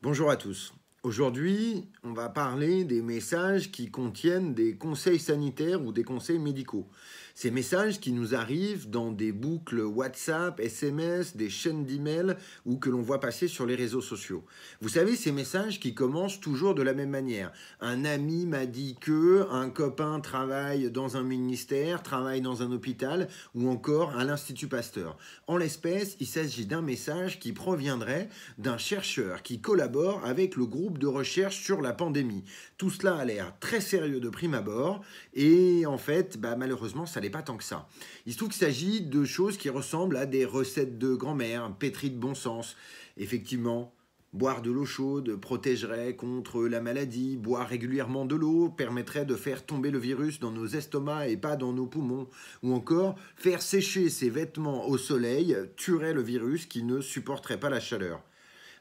Bonjour à tous. Aujourd'hui, on va parler des messages qui contiennent des conseils sanitaires ou des conseils médicaux. Ces messages qui nous arrivent dans des boucles WhatsApp, SMS, des chaînes d'email ou que l'on voit passer sur les réseaux sociaux. Vous savez, ces messages qui commencent toujours de la même manière. Un ami m'a dit que, un copain travaille dans un ministère, travaille dans un hôpital ou encore à l'Institut Pasteur. En l'espèce, il s'agit d'un message qui proviendrait d'un chercheur qui collabore avec le groupe de recherche sur la pandémie. Tout cela a l'air très sérieux de prime abord et en fait, malheureusement, ça n'est pas tant que ça. Il se trouve qu'il s'agit de choses qui ressemblent à des recettes de grand-mère, pétries de bon sens. Effectivement, boire de l'eau chaude protégerait contre la maladie, boire régulièrement de l'eau permettrait de faire tomber le virus dans nos estomacs et pas dans nos poumons, ou encore faire sécher ses vêtements au soleil tuerait le virus qui ne supporterait pas la chaleur.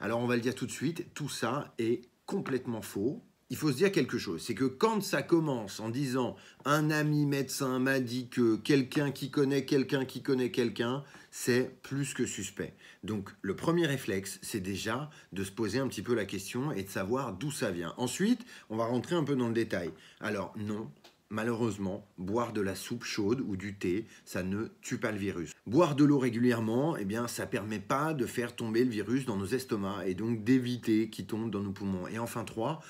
Alors on va le dire tout de suite, tout ça est complètement faux. Il faut se dire quelque chose, c'est que quand ça commence en disant un ami médecin m'a dit que quelqu'un qui connaît quelqu'un qui connaît quelqu'un, c'est plus que suspect. Donc le premier réflexe, c'est déjà de se poser un petit peu la question et de savoir d'où ça vient. Ensuite, on va rentrer un peu dans le détail. Alors non, malheureusement, boire de la soupe chaude ou du thé, ça ne tue pas le virus. Boire de l'eau régulièrement, eh bien, ça ne permet pas de faire tomber le virus dans nos estomacs et donc d'éviter qu'il tombe dans nos poumons. Et enfin, 3,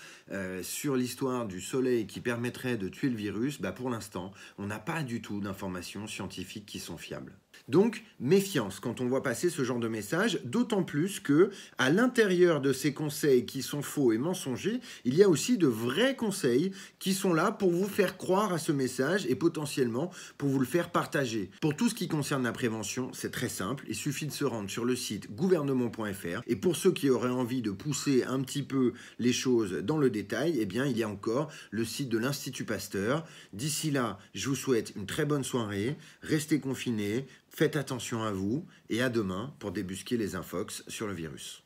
sur l'histoire du soleil qui permettrait de tuer le virus, pour l'instant, on n'a pas du tout d'informations scientifiques qui sont fiables. Donc, méfiance quand on voit passer ce genre de message, d'autant plus que, à l'intérieur de ces conseils qui sont faux et mensongers, il y a aussi de vrais conseils qui sont là pour vous faire croire à ce message et potentiellement pour vous le faire partager. Pour tout ce qui concerne la prévention, c'est très simple, il suffit de se rendre sur le site gouvernement.fr et pour ceux qui auraient envie de pousser un petit peu les choses dans le détail, eh bien, il y a encore le site de l'Institut Pasteur. D'ici là, je vous souhaite une très bonne soirée, restez confinés, faites attention à vous et à demain pour débusquer les infox sur le virus.